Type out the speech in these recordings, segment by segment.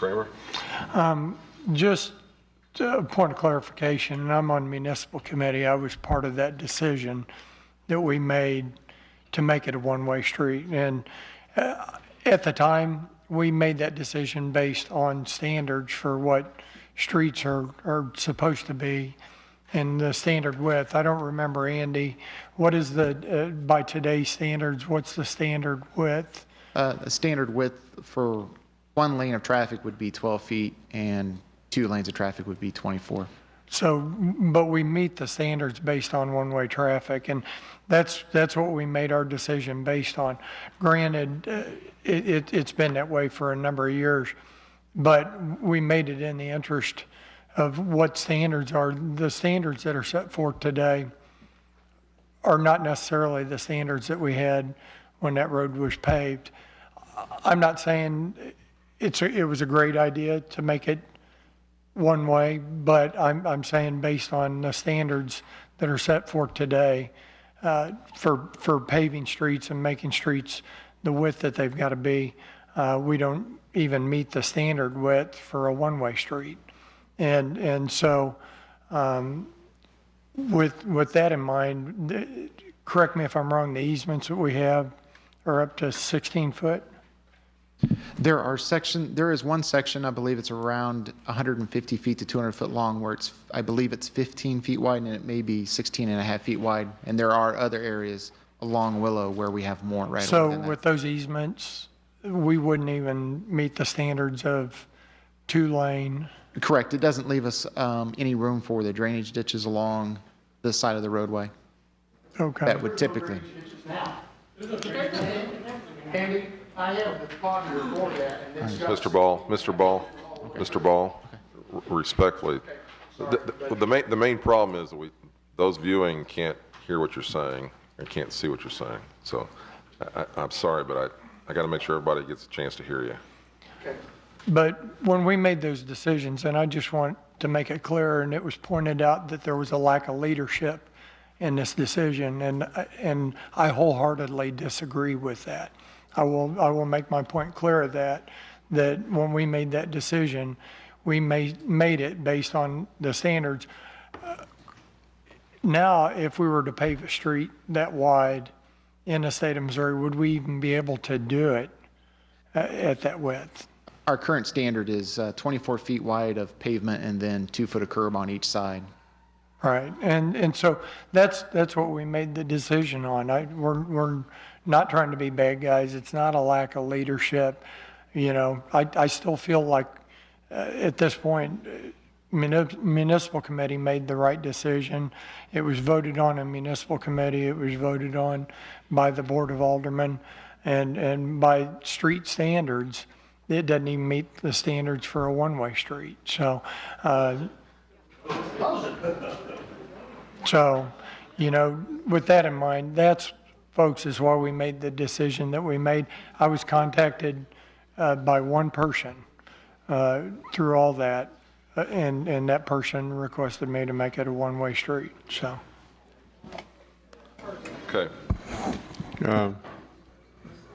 Kramer? Just a point of clarification, and I'm on municipal committee. I was part of that decision that we made to make it a one-way street. And at the time, we made that decision based on standards for what streets are supposed to be and the standard width. I don't remember, Andy, what is the, by today's standards, what's the standard width? The standard width for one lane of traffic would be 12 feet and 2 lanes of traffic would be 24. So, but we meet the standards based on one-way traffic, and that's what we made our decision based on. Granted, it's been that way for a number of years, but we made it in the interest of what standards are. The standards that are set forth today are not necessarily the standards that we had when that road was paved. I'm not saying it was a great idea to make it one way, but I'm saying based on the standards that are set forth today for paving streets and making streets the width that they've got to be, we don't even meet the standard width for a one-way street. And so with that in mind, correct me if I'm wrong, the easements that we have are up to 16 foot? There is one section, I believe it's around 150 feet to 200 foot long, where I believe it's 15 feet wide and it may be 16 and a half feet wide. And there are other areas along Willow where we have more right So away than with that. those easements, we wouldn't even meet the standards of 2-lane. Correct. It doesn't leave us any room for the drainage ditches along this side of the roadway. Okay. That would typically. Andy, I have the spot to record that, and it's got... Mr. Ball, respectfully, the main problem is that those viewing can't hear what you're saying and can't see what you're saying. So I'm sorry, but I got to make sure everybody gets a chance to hear you. Okay. But when we made those decisions, and I just want to make it clear, and it was pointed out that there was a lack of leadership in this decision, and I wholeheartedly disagree with that. I will make my point clear that when we made that decision, we made it based on the standards. Now, if we were to pave a street that wide in the state of Missouri, would we even be able to do it at that width? Our current standard is 24 feet wide of pavement and then 2 foot of curb on each side. Right, and so that's what we made the decision on. We're not trying to be bad guys. It's not a lack of leadership. You know, I still feel like at this point, municipal committee made the right decision. It was voted on in municipal committee. It was voted on by the Board of Aldermen, and by street standards, it doesn't even meet the standards for a one-way street. So, you know, with that in mind, that's, folks, is why we made the decision that we made. I was contacted by one person through all that, and that person requested me to make it a one-way street. So. Okay.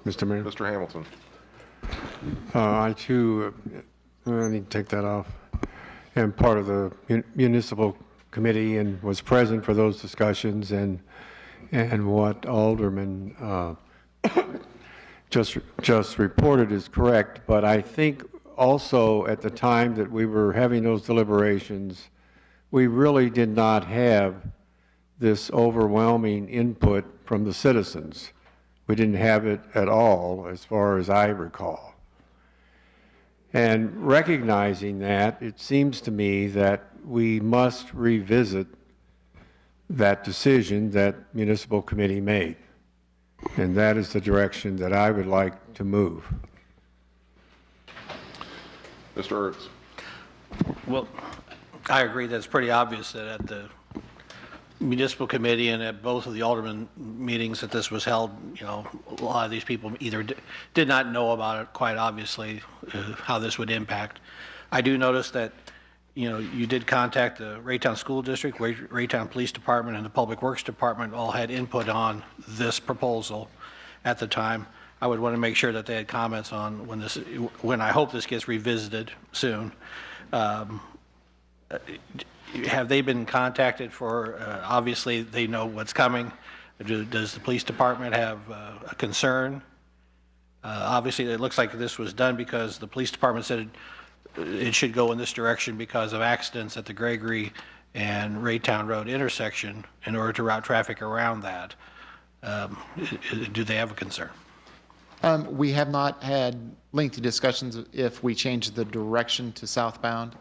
Mr. Mayor? Mr. Hamilton. I too, I need to take that off. Am part of the municipal committee and was present for those discussions, and what Alderman just reported is correct. But I think also at the time that we were having those deliberations, we really did not have this overwhelming input from the citizens. We didn't have it at all, as far as I recall. And recognizing that, it seems to me that we must revisit that decision that municipal committee made. And that is the direction that I would like to move. Mr. Ertz. Well, I agree that it's pretty obvious that at the municipal committee and at both of the alderman meetings that this was held, you know, a lot of these people either did not know about it, quite obviously, how this would impact. I do notice that, you know, you did contact the Raytown School District, Raytown Police Department, and the Public Works Department all had input on this proposal at the time. I would want to make sure that they had comments on when I hope this gets revisited soon. Have they been contacted for, obviously they know what's coming. Does the police department have a concern? Obviously, it looks like this was done because the police department said it should go in this direction because of accidents at the Gregory and Raytown Road intersection in order to route traffic around that. Do they have a concern? We have not had lengthy discussions if we change the direction to southbound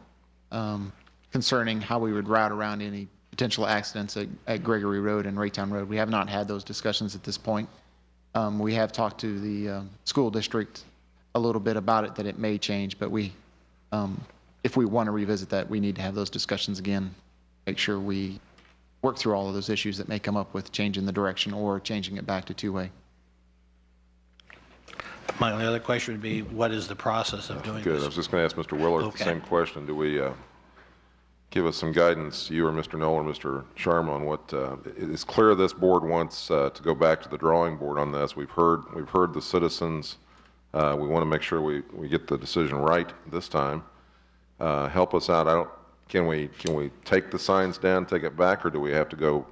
concerning how we would route around any potential accidents at Gregory Road and Raytown Road. We have not had those discussions at this point. We have talked to the school district a little bit about it, that it may change, but if we want to revisit that, we need to have those discussions again, make sure we work through all of those issues that may come up with changing the direction or changing it back to two-way. My only other question would be, what is the process of doing Good. this? I was just going to ask Mr. Willard the same question. Do we give us some guidance, you or Mr. Knoll or Mr. Sharma, on what it's clear this board wants to go back to the drawing board on this. We've heard the citizens. We want to make sure we get the decision right this time. Help us out. Can we take the signs down, take it back, or do we have to go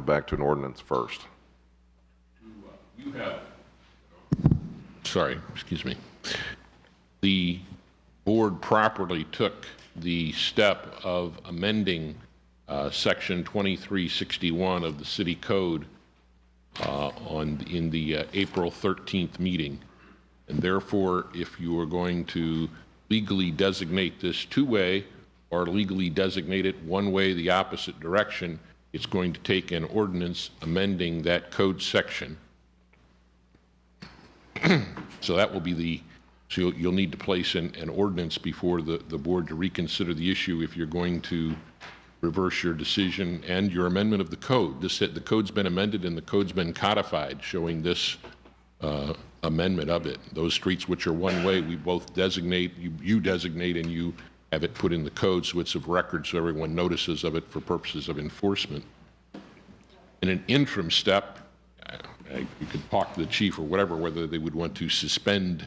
back to an ordinance first? Sorry, excuse me. The board properly took the step of amending section 2361 of the city code in the April 13th meeting. And therefore, if you are going to legally designate this two-way or legally designate it one-way the opposite direction, it's going to take an ordinance amending that code section. So that will be so you'll need to place an ordinance before the board to reconsider the issue if you're going to reverse your decision and your amendment of the code. The code's been amended and the code's been codified, showing this amendment of it. Those streets which are one way, we both designate, you designate, and you have it put in the code so it's of record so everyone notices of it for purposes of enforcement. In an interim step, you could talk to the chief or whatever, whether they would want to suspend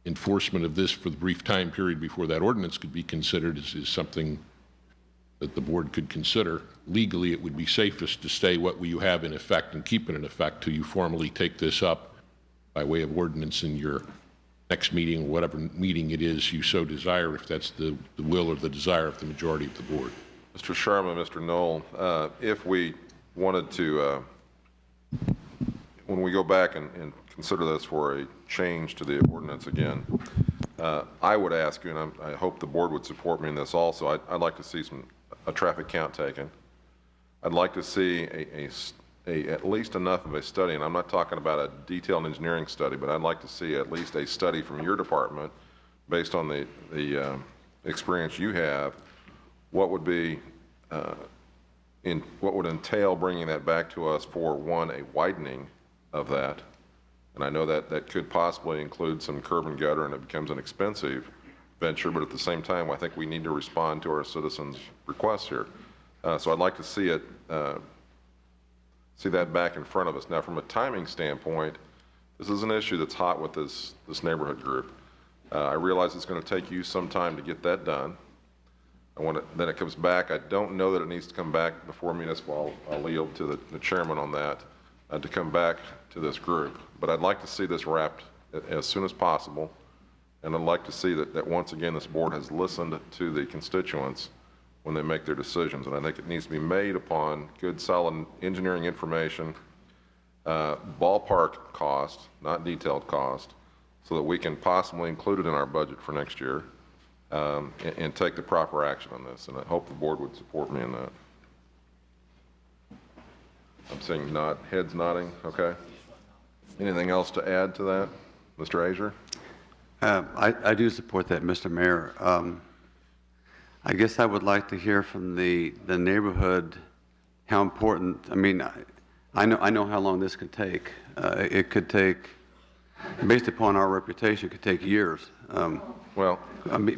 enforcement of this for the brief time period before that ordinance could be considered is something that the board could consider. Legally, it would be safest to stay what you have in effect and keep it in effect till you formally take this up by way of ordinance in your next meeting, whatever meeting it is you so desire, if that's the will or the desire of the majority of the board. Mr. Sharma, Mr. Knoll, if we wanted to, when we go back and consider this for a change to the ordinance again, I would ask you, and I hope the board would support me in this also, I'd like to see a traffic count taken. I'd like to see at least enough of a study, and I'm not talking about a detailed engineering study, but I'd like to see at least a study from your department based on the experience you have, what would be what would entail bringing that back to us for, one, a widening of that, and I know that could possibly include some curb and gutter, and it becomes an expensive venture, but at the same time, I think we need to respond to our citizens' requests here. So I'd like to see it, see that back in front of us. Now, from a timing standpoint, this is an issue that's hot with this neighborhood group. I realize it's going to take you some time to get that done. Then it comes back. I don't know that it needs to come back before municipal. I'll yield to the chairman on that, to come back to this group. But I'd like to see this wrapped as soon as possible. And I'd like to see that once again, this board has listened to the constituents when they make their decisions. And I think it needs to be made upon good, solid engineering information, ballpark cost, not detailed cost, so that we can possibly include it in our budget for next year, and take the proper action on this. And I hope the board would support me in that. I'm seeing heads nodding. Okay. Anything else to add to that, Mr. Azier? I do support that, Mr. Mayor. I guess I would like to hear from the neighborhood how important. I mean, I know how long this could take. It could take, based upon our reputation, it could take years. Well,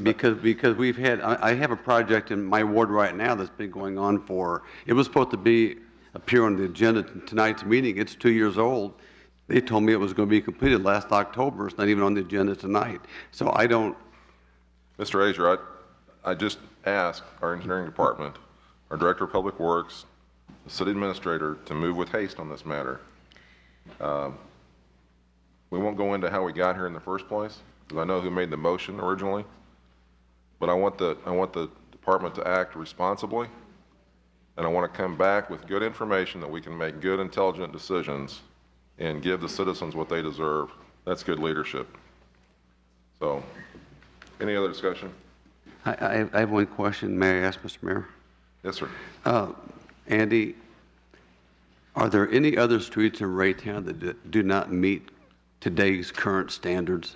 because we've had. I have a project in my ward right now that's been going on for. It was supposed to appear on the agenda tonight's meeting. It's 2 years old. They told me it was going to be completed last October. It's not even on the agenda tonight. So I don't, Mr. Azier, I just asked our engineering department, our director of public works, the city administrator to move with haste on this matter. We won't go into how we got here in the first place, because I know who made the motion originally, but I want the department to act responsibly, and I want to come back with good information that we can make good, intelligent decisions and give the citizens what they deserve. That's good leadership. So, any other discussion? I have one question. May I ask, Mr. Mayor? Yes, sir. Andy, are there any other streets in Raytown that do not meet today's current standards?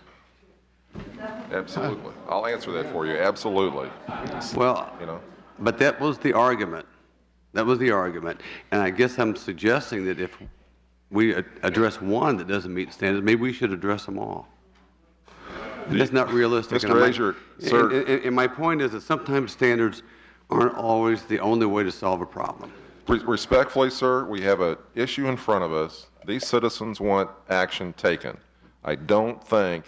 Absolutely. I'll answer that for you. Absolutely. Well, You know, but that was the argument. That was the argument. And I guess I'm suggesting that if we address one that doesn't meet standards, maybe we should address them all. And that's not realistic. Mr. Azier, sir. And my point is that sometimes standards aren't always the only way to solve a problem. Respectfully, sir, we have an issue in front of us. These citizens want action taken. I don't think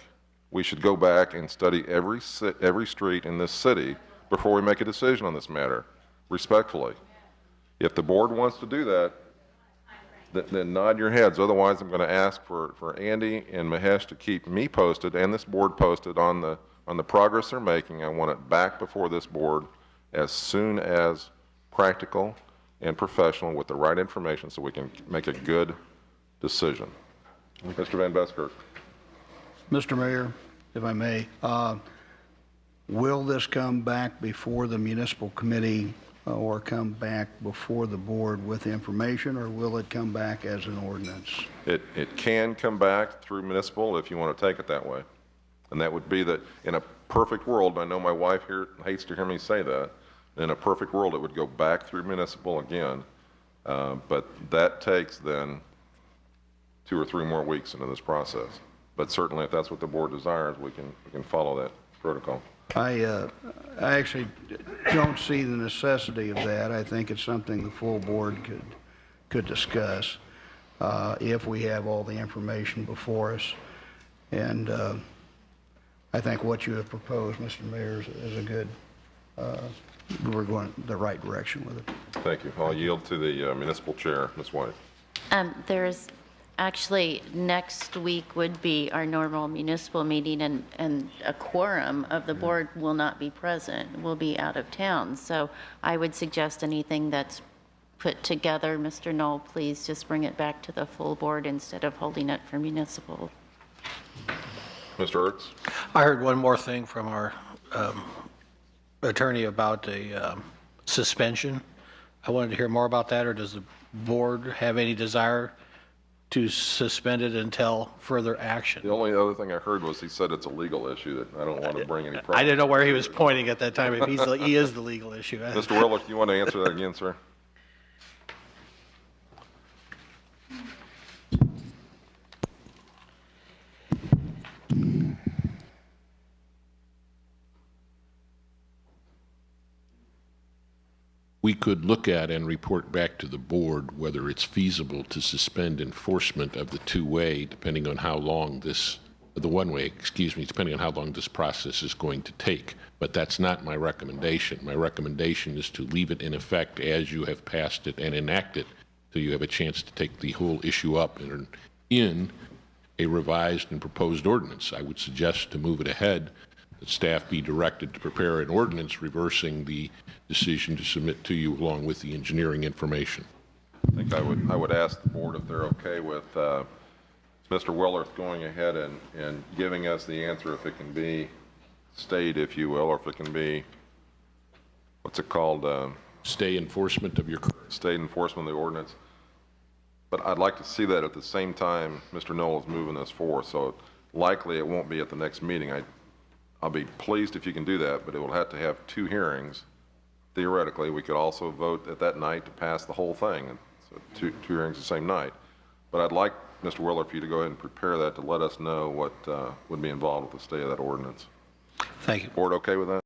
we should go back and study every street in this city before we make a decision on this matter, respectfully. If the board wants to do that, then nod your heads. Otherwise, I'm going to ask for Andy and Mahesh to keep me posted and this board posted on the progress they're making. I want it back before this board as soon as practical and professional with the right information so we can make a good decision. Mr. Van Buskirk. Mr. Mayor, if I may, will this come back before the municipal committee or come back before the board with information, or will it come back as an ordinance? It can come back through municipal if you want to take it that way. And that would be that in a perfect world, I know my wife here hates to hear me say that, in a perfect world it would go back through municipal again. But that takes then 2 or 3 more weeks into this process. But certainly if that's what the board desires, we can follow that protocol. I actually don't see the necessity of that. I think it's something the full board could discuss if we have all the information before us. And I think what you have proposed, Mr. Mayor, is a good, we're going the right direction with it. Thank you. I'll yield to the municipal chair, Ms. White. There's actually, next week would be our normal municipal meeting, and a quorum of the board will not be present, will be out of town. So I would suggest anything that's put together, Mr. Knoll, please just bring it back to the full board instead of holding it for municipal. Mr. Ertz? I heard one more thing from our attorney about a suspension. I wanted to hear more about that, or does the board have any desire to suspend it until further action? The only other thing I heard was he said it's a legal issue that I don't want to bring any problem. I didn't know where he was pointing at that time, if he is the legal issue. Mr. Willow, you want to answer that again, sir? We could look at and report back to the board whether it's feasible to suspend enforcement of the two-way, depending on how long the one-way, excuse me, depending on how long this process is going to take. But that's not my recommendation. My recommendation is to leave it in effect as you have passed it and enacted, so you have a chance to take the whole issue up in a revised and proposed ordinance. I would suggest to move it ahead, that staff be directed to prepare an ordinance reversing the decision to submit to you along with the engineering information. I think I would ask the board if they're okay with Mr. Willerth going ahead and giving us the answer, if it can be stayed, if you will, or if it can be, what's it called? Stay enforcement of your state enforcement of the ordinance. But I'd like to see that at the same time Mr. Knoll is moving this forward. So likely it won't be at the next meeting. I'll be pleased if you can do that, but it will have to have 2 hearings. Theoretically, we could also vote at that night to pass the whole thing. So 2 hearings the same night. But I'd like, Mr. Willer, for you to go ahead and prepare that to let us know what would be involved with the stay of that ordinance. Thank you. Board okay with that?